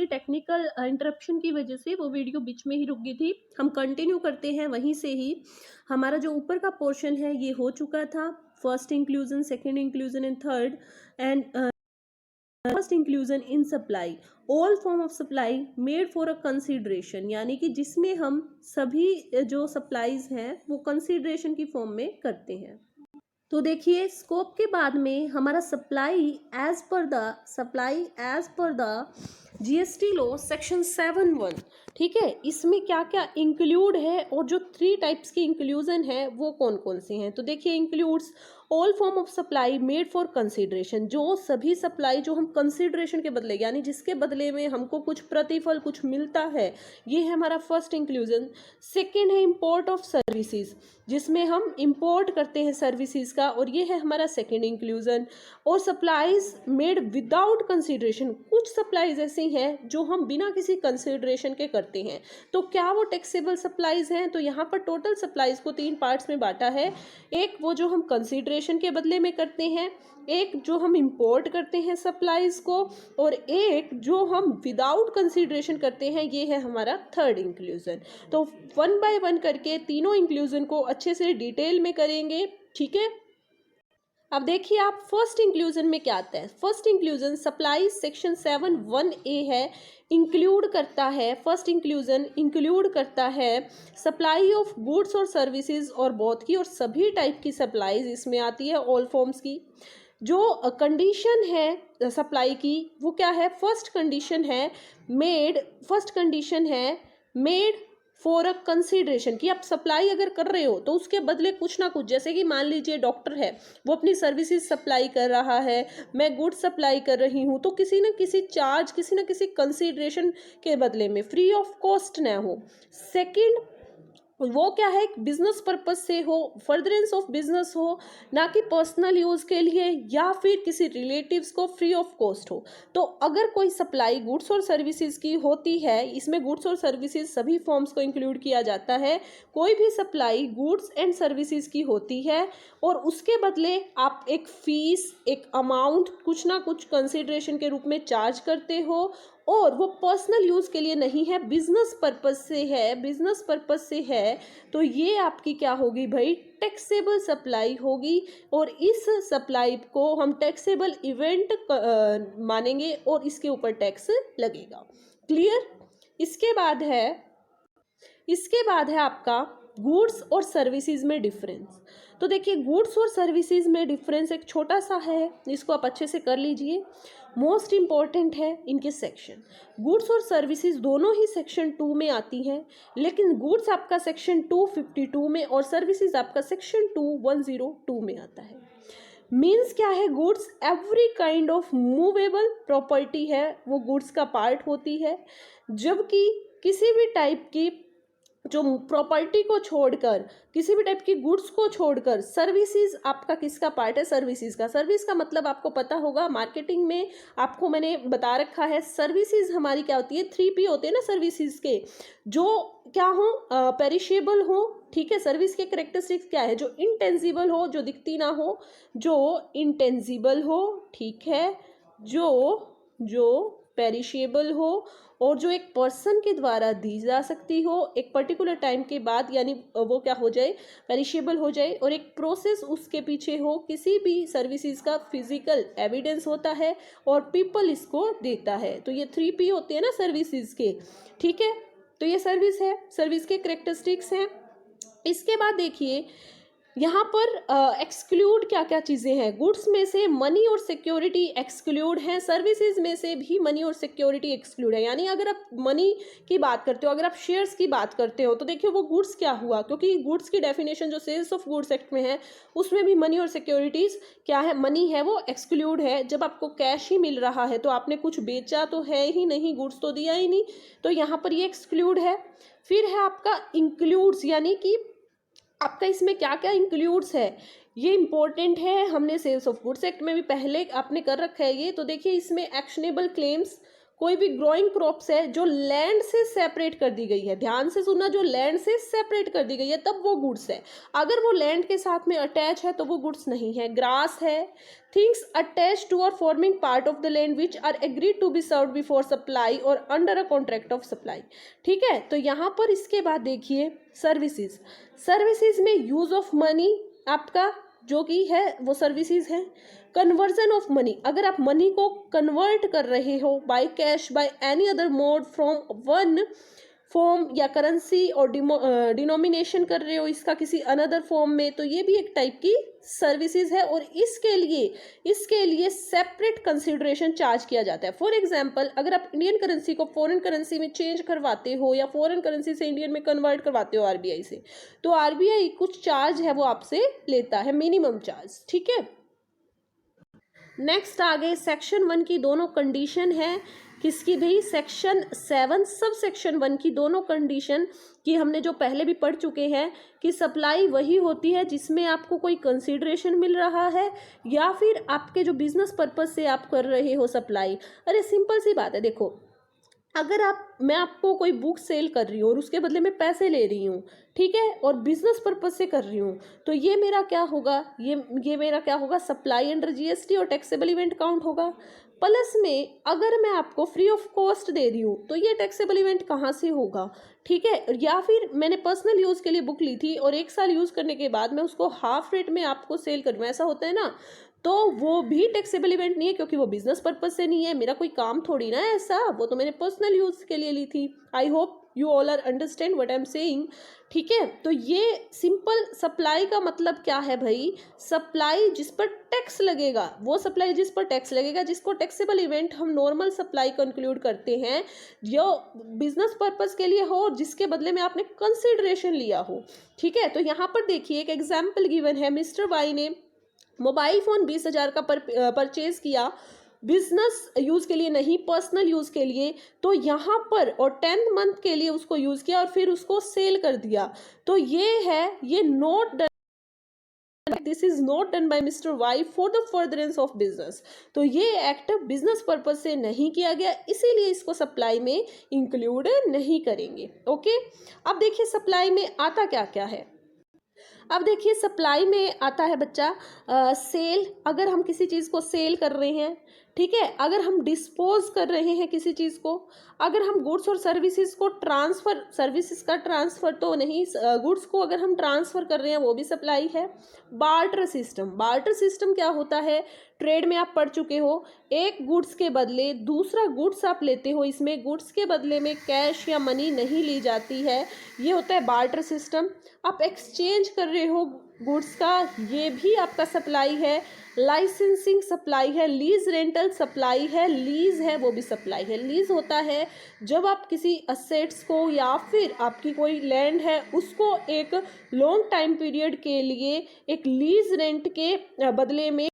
Technical interruption की वजह से वो वीडियो बीच में ही रुक गई थी। हम कंटिन्यू करते हैं वहीं से ही। हमारा जो ऊपर का पोर्शन है ये हो चुका था, first inclusion, second inclusion and third, and first inclusion in supply, all form of supply made for a consideration, यानी कि जिसमें हम सभी जो सप्लाईज हैं वो कंसिडरेशन की फॉर्म में करते हैं। तो देखिए स्कोप के बाद में हमारा supply as per the GST law section 7(1), ठीक है, इसमें क्या क्या इंक्लूड है और जो 3 टाइप्स की इंक्लूजन है वो कौन कौन से हैं। तो देखिए includes all form of supply made for consideration, जो सभी सप्लाई जो हम कंसिडरेशन के बदले यानी जिसके बदले में हमको कुछ प्रतिफल कुछ मिलता है, ये है हमारा फर्स्ट इंक्लूजन। सेकेंड है इम्पोर्ट ऑफ सर्विसेज, जिसमें हम इंपोर्ट करते हैं सर्विसेज का, और ये है हमारा सेकेंड इंक्लूजन। और सप्लाईज मेड विदाउट कंसिडरेशन, कुछ सप्लाईज ऐसी हैं जो हम बिना किसी कंसिडरेशन के करते हैं, तो क्या वो टैक्सेबल सप्लाईज हैं। तो यहाँ पर टोटल सप्लाईज को 3 पार्ट्स में बांटा है। एक वो जो हम कंसिडरेशन के बदले में करते हैं, एक जो हम इंपोर्ट करते हैं सप्लाईज को, और एक जो हम विदाउट कंसिडरेशन करते हैं, ये है हमारा थर्ड इंक्लूजन। तो 1 बाय 1 करके तीनों इंक्लूजन को अच्छे से डिटेल में करेंगे, ठीक है। अब देखिए आप फर्स्ट इंक्लूजन में क्या आता है। First inclusion supply section 7(1)(a) है, इंक्लूड करता है, फर्स्ट इंक्लूजन इंक्लूड करता है सप्लाई ऑफ गुड्स और सर्विसेज और बोथ की, और सभी टाइप की सप्लाईज इसमें आती है, ऑल फॉर्म्स की। जो कंडीशन है सप्लाई की वो क्या है, फर्स्ट कंडीशन है मेड फॉर अ कंसिडरेशन, कि आप सप्लाई अगर कर रहे हो तो उसके बदले कुछ ना कुछ, जैसे कि मान लीजिए डॉक्टर है वो अपनी सर्विसेज सप्लाई कर रहा है, मैं गुड्स सप्लाई कर रही हूँ, तो किसी न किसी चार्ज, किसी न किसी कंसिडरेशन के बदले में फ्री ऑफ कॉस्ट ना हो। सेकंड वो क्या है, बिजनेस पर्पस से हो, फर्दरेंस ऑफ बिजनेस हो, ना कि पर्सनल यूज़ के लिए या फिर किसी रिलेटिव्स को फ्री ऑफ कॉस्ट हो। तो अगर कोई सप्लाई गुड्स और सर्विसेज की होती है, इसमें गुड्स और सर्विसेज सभी फॉर्म्स को इंक्लूड किया जाता है, कोई भी सप्लाई गुड्स एंड सर्विसेज की होती है और उसके बदले आप एक फीस, एक अमाउंट, कुछ ना कुछ कंसिडरेशन के रूप में चार्ज करते हो, और वो पर्सनल यूज़ के लिए नहीं है, बिजनेस पर्पस से है, तो ये आपकी क्या होगी भाई, टैक्सेबल सप्लाई होगी, और इस सप्लाई को हम टैक्सेबल इवेंट मानेंगे और इसके ऊपर टैक्स लगेगा। क्लियर। इसके बाद है आपका गुड्स और सर्विसेज में डिफरेंस। तो देखिए गुड्स और सर्विसेज में डिफरेंस एक छोटा सा है, इसको आप अच्छे से कर लीजिए, मोस्ट इम्पॉर्टेंट है इनके सेक्शन। गुड्स और सर्विसेज दोनों ही सेक्शन 2 में आती हैं, लेकिन गुड्स आपका सेक्शन 252 में और सर्विसेज आपका सेक्शन 2102 में आता है। मीन्स क्या है, goods every kind of movable property है, वो गुड्स का पार्ट होती है, जबकि किसी भी टाइप की जो प्रॉपर्टी को छोड़कर, किसी भी टाइप की गुड्स को छोड़कर सर्विसेज आपका किसका पार्ट है, सर्विसेज का। सर्विस का मतलब आपको पता होगा, मार्केटिंग में आपको मैंने बता रखा है, सर्विसेज हमारी क्या होती है, 3P होते हैं ना सर्विसेज के, जो क्या हो, पेरिशेबल हो, ठीक है। सर्विस के कैरेक्टरिस्टिक्स क्या है, जो इंटेंजिबल हो, जो दिखती ना हो, जो इंटेंजिबल हो, ठीक है, जो पेरिशेबल हो, और जो एक पर्सन के द्वारा दी जा सकती हो एक पर्टिकुलर टाइम के बाद, यानी वो क्या हो जाए, पेरिशेबल हो जाए, और एक प्रोसेस उसके पीछे हो। किसी भी सर्विसेज का फिजिकल एविडेंस होता है और पीपल इसको देता है, तो ये 3P होते हैं ना सर्विसेज के, ठीक है। तो ये सर्विस है, सर्विस के कैरेक्टरिस्टिक्स हैं। इसके बाद देखिए यहाँ पर एक्सक्लूड क्या क्या चीज़ें हैं। गुड्स में से मनी और सिक्योरिटी एक्सक्लूड है, सर्विसेज में से भी मनी और सिक्योरिटी एक्सक्लूड है। यानी अगर आप मनी की बात करते हो, अगर आप शेयर्स की बात करते हो, तो देखिए वो गुड्स क्या हुआ, क्योंकि गुड्स की डेफिनेशन जो सेल्स ऑफ गुड्स एक्ट में है उसमें भी मनी और सिक्योरिटीज़ क्या है, मनी है वो एक्सक्लूड है। जब आपको कैश ही मिल रहा है तो आपने कुछ बेचा तो है ही नहीं, गुड्स तो दिया ही नहीं, तो यहाँ पर ये एक्सक्लूड है। फिर है आपका इंक्लूड्स, यानी कि आपका इसमें क्या क्या इंक्लूड्स है, ये इंपॉर्टेंट है, हमने सेल्स ऑफ गुड्स एक्ट में भी पहले आपने कर रखा है ये। तो देखिए इसमें एक्शनेबल क्लेम्स कोई भी ग्रोइंग क्रॉप्स है जो लैंड से सेपरेट कर दी गई है, ध्यान से सुनना, जो लैंड से सेपरेट कर दी गई है तब वो गुड्स है। अगर वो लैंड के साथ में अटैच है तो वो गुड्स नहीं है। ग्रास है, things attach to or forming part of the land which are agreed to be served before supply or under a contract of supply. ठीक है, तो यहाँ पर इसके बाद देखिए सर्विसेज। सर्विसेज में यूज ऑफ मनी आपका जो कि है वो सर्विसेज है। कन्वर्जन ऑफ मनी, अगर आप मनी को कन्वर्ट कर रहे हो by cash by any other mode from one form या करेंसी और डिनोमिनेशन कर रहे हो इसका किसी अनदर फॉर्म में, तो ये भी एक टाइप की सर्विसेज है और इसके लिए सेपरेट कंसिडरेशन चार्ज किया जाता है। फॉर एग्जांपल, अगर आप इंडियन करेंसी को फॉरेन करेंसी में चेंज करवाते हो या फॉरेन करेंसी से इंडियन में कन्वर्ट करवाते हो आरबीआई से, तो आरबीआई कुछ चार्ज है वो आपसे लेता है, मिनिमम चार्ज। ठीक है, नेक्स्ट आगे सेक्शन 1 की दोनों कंडीशन है किसकी भाई, सेक्शन 7 सब सेक्शन 1 की दोनों कंडीशन की हमने जो पहले भी पढ़ चुके हैं कि सप्लाई वही होती है जिसमें आपको कोई कंसीडरेशन मिल रहा है या फिर आपके जो बिजनेस पर्पज से आप कर रहे हो सप्लाई। अरे सिंपल सी बात है, देखो अगर मैं आपको कोई बुक सेल कर रही हूँ और उसके बदले में पैसे ले रही हूँ, ठीक है, और बिजनेस पर्पज से कर रही हूँ, तो ये मेरा क्या होगा, ये मेरा क्या होगा, सप्लाई अंडर जीएसटी और टैक्सेबल इवेंट काउंट होगा। प्लस में अगर मैं आपको फ्री ऑफ कॉस्ट दे रही हूँ तो ये टैक्सेबल इवेंट कहाँ से होगा, ठीक है। या फिर मैंने पर्सनल यूज़ के लिए बुक ली थी और 1 साल यूज़ करने के बाद मैं उसको हाफ रेट में आपको सेल करूँ, ऐसा होता है ना, तो वो भी टैक्सेबल इवेंट नहीं है क्योंकि वो बिजनेस पर्पज से नहीं है, मेरा कोई काम थोड़ी ना है ऐसा, वो तो मैंने पर्सनल यूज़ के लिए ली थी। I hope you all are understand what I am saying. ठीक है, तो ये सिंपल सप्लाई का मतलब क्या है भाई, सप्लाई जिस पर टैक्स लगेगा, वो सप्लाई जिस पर टैक्स लगेगा, जिसको टैक्सेबल इवेंट हम नॉर्मल सप्लाई कंक्लूड करते हैं, जो बिजनेस पर्पज के लिए हो और जिसके बदले में आपने कंसिडरेशन लिया हो। ठीक है, तो यहाँ पर देखिए एक एग्जाम्पल गिवन है, मिस्टर वाई ने मोबाइल फ़ोन 20,000 का परचेज किया, बिजनेस यूज़ के लिए नहीं, पर्सनल यूज़ के लिए, तो यहाँ पर और 10 मंथ के लिए उसको यूज़ किया और फिर उसको सेल कर दिया, तो ये note done, this is not done by mister Y for the furtherance of business. तो ये एक्ट बिजनेस पर्पज से नहीं किया गया, इसीलिए इसको सप्लाई में इंक्लूड नहीं करेंगे। ओके, अब देखिए सप्लाई में आता क्या क्या है। अब देखिए सप्लाई में आता है बच्चा सेल, अगर हम किसी चीज़ को सेल कर रहे हैं, ठीक है, अगर हम डिस्पोज कर रहे हैं किसी चीज़ को, अगर हम गुड्स और सर्विसेज को ट्रांसफ़र, सर्विसेज का ट्रांसफ़र तो नहीं, गुड्स को अगर हम ट्रांसफ़र कर रहे हैं वो भी सप्लाई है। बार्टर सिस्टम, बार्टर सिस्टम क्या होता है, ट्रेड में आप पढ़ चुके हो, एक गुड्स के बदले दूसरा गुड्स आप लेते हो, इसमें गुड्स के बदले में कैश या मनी नहीं ली जाती है, ये होता है बार्टर सिस्टम। आप एक्सचेंज कर रहे हो गुड्स का, ये भी आपका सप्लाई है। लाइसेंसिंग सप्लाई है, लीज रेंटल सप्लाई है, लीज है वो भी सप्लाई है। लीज होता है जब आप किसी असेट्स को या फिर आपकी कोई लैंड है उसको एक लॉन्ग टाइम पीरियड के लिए एक लीज रेंट के बदले में